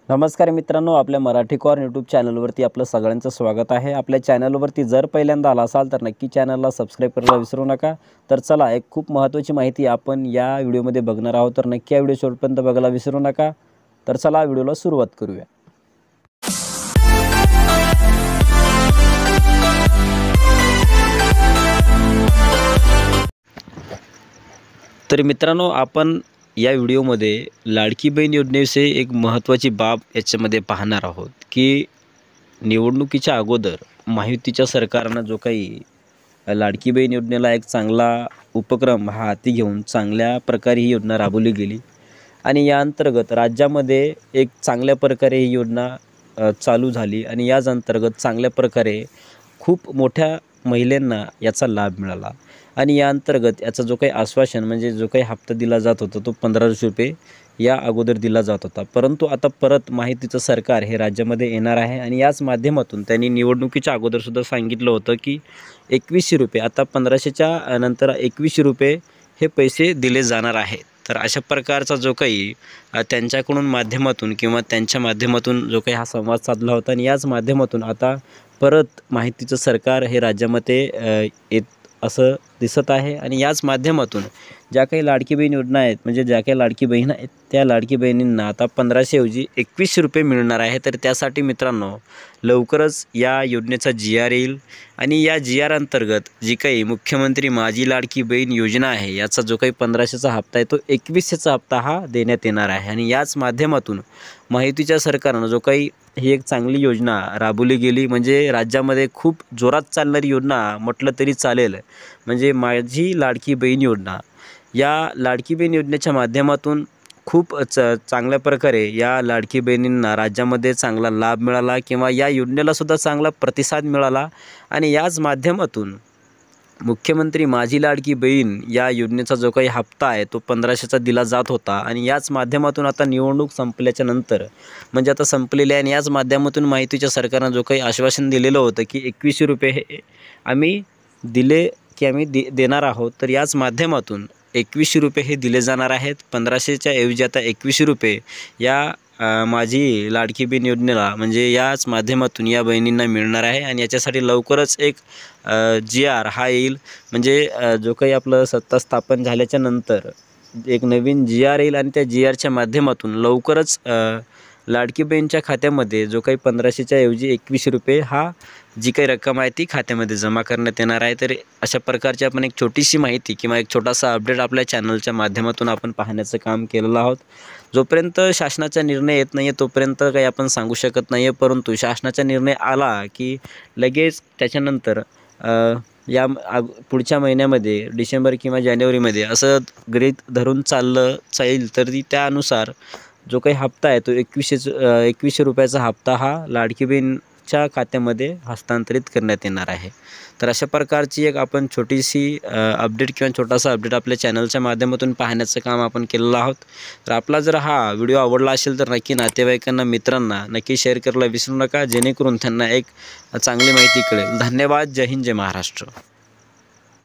नमस्कार मित्रांनो, आपल्या मराठी कॉर्न यूट्यूब चॅनलवरती आपलं सगळ्यांचं स्वागत आहे। आपल्या चॅनलवरती जर पहिल्यांदा आला असाल तर नक्की चॅनलला सबस्क्राइब करायला विसरू नका। तर चला, एक खूप महत्त्वाची माहिती आपण या व्हिडिओमध्ये बघणार आहोत, तर नक्की या व्हिडिओ शेवटपर्यंत बघायला विसरू नका। तर चला व्हिडिओला सुरुवात करूया। तर मित्रांनो, आपण या व्हिडिओमध्ये लाडकी बहीण योजनेविषयी एक महत्त्वाची बाब याच्यामध्ये पाहणार आहोत की निवडणुकीच्या अगोदर महायुतीच्या सरकारनं जो काही लाडकी बहीण योजनेला एक चांगला उपक्रम हाती घेऊन चांगल्या प्रकारे ही योजना राबवली गेली आणि या अंतर्गत राज्यामध्ये एक चांगल्या प्रकारे ही योजना चालू झाली आणि याच अंतर्गत चांगल्या प्रकारे खूप मोठ्या महिलांना याचा लाभ मिळाला आणि या अंतर्गत याचा जो काही आश्वासन म्हणजे जो काही हप्ता दिला जात होता तो 1500 रुपये या अगोदर दिला जात होता, परंतु आता परत महायुतीचं सरकार हे राज्यामध्ये येणार आहे आणि याच माध्यमातून त्यांनी निवडणुकीच्या अगोदरसुद्धा सांगितलं होतं की 2100 रुपये, आता 1500च्या नंतर 2100 रुपये हे पैसे दिले जाणार आहेत। तर अशा प्रकारचा जो काही त्यांच्याकडून माध्यमातून किंवा त्यांच्या माध्यमातून जो काही हा संवाद साधला होता आणि याच माध्यमातून आता परत महायुतीचं सरकार हे राज्यामध्ये येत असं दिसत आहे आणि याच माध्यमातून ज्या काही लाडकी बहीण योजना आहेत म्हणजे ज्या काही लाडकी बहीण आहेत त्या लाडकी बहिणींना आता 1500 ऐवजी 2100 रुपये मिळणार आहे। तर त्यासाठी मित्रांनो लवकरच या योजनेचा GR येईल आणि या GR अंतर्गत जी काही मुख्यमंत्री माझी लाडकी बहीण योजना आहे याचा जो काही 1500चा हप्ता आहे तो 2100चा हप्ता हा देण्यात येणार आहे आणि याच माध्यमातून महायुतीच्या सरकारनं जो काही ही एक चांगली योजना राबवली गेली म्हणजे राज्यामध्ये खूप जोरात चालणारी योजना म्हटलं तरी चालेल म्हणजे माझी लाडकी बहीण योजना। या लाडकी बहीण योजनेच्या माध्यमातून खूप चांगल्या प्रकारे या लाडकी बहिणींना राज्यामध्ये चांगला लाभ मिळाला किंवा या योजनेलासुद्धा चांगला प्रतिसाद मिळाला आणि याच माध्यमातून मुख्यमंत्री माझी लाडकी बहीण या योजनेचा जो काही हप्ता आहे तो 1500चा दिला जात होता आणि याच माध्यमातून आता निवडणूक संपल्याच्या नंतर म्हणजे आता संपलेली आहे आणि याच माध्यमातून महायुतीच्या सरकारनं जो काही आश्वासन दिलेलं होतं की 2100 रुपये हे आम्ही दिले की आम्ही देणार आहोत, तर याच माध्यमातून 2100 रुपये हे दिले जाणार आहेत। 1500च्या ऐवजी आता 2100 रुपये या माझी लाडकी बहीण योजनेला म्हणजे याच माध्यमातून या बहिणींना मिळणार आहे आणि याच्यासाठी लवकरच एक GR हा येईल म्हणजे जो काही आपलं सत्ता स्थापन झाल्याच्या नंतर एक नवीन GR येईल आणि त्या GRच्या माध्यमातून लवकरच लाडकी बहीणच्या खात्यामध्ये जो काही 1500च्या ऐवजी 2100 रुपये हा जी काही रक्कम आहे ती खात्यामध्ये जमा करण्यात येणार आहे। तर अशा प्रकारची आपण एक छोटीशी माहिती किंवा एक छोटासा अपडेट आपल्या चॅनलच्या माध्यमातून आपण पाहण्याचं काम केलेलं आहोत। जोपर्यंत शासनाचा निर्णय येत नाही आहे तोपर्यंत काही आपण सांगू शकत नाही आहे, परंतु शासनाचा निर्णय आला की लगेच त्याच्यानंतर या पुढच्या महिन्यामध्ये डिसेंबर किंवा जानेवारीमध्ये असं गृहीत धरून चाललं जाईल तर त्यानुसार जो काही हप्ता आहे तो 2100 रुपयाचा हप्ता हा लाडकी बहीणच्या खात्यामध्ये हस्तांतरित करण्यात येणार आहे। तर अशा प्रकारची एक आपण छोटीशी अपडेट किंवा छोटासा अपडेट आपल्या चॅनलच्या माध्यमातून पाहण्याचं काम आपण केलेलं आहोत। तर आपला जर हा व्हिडिओ आवडला असेल तर नक्की नातेवाईकांना मित्रांना नक्की शेअर करायला विसरू नका जेणेकरून त्यांना एक चांगली माहिती कळेल। धन्यवाद। जय हिंद, जय महाराष्ट्र।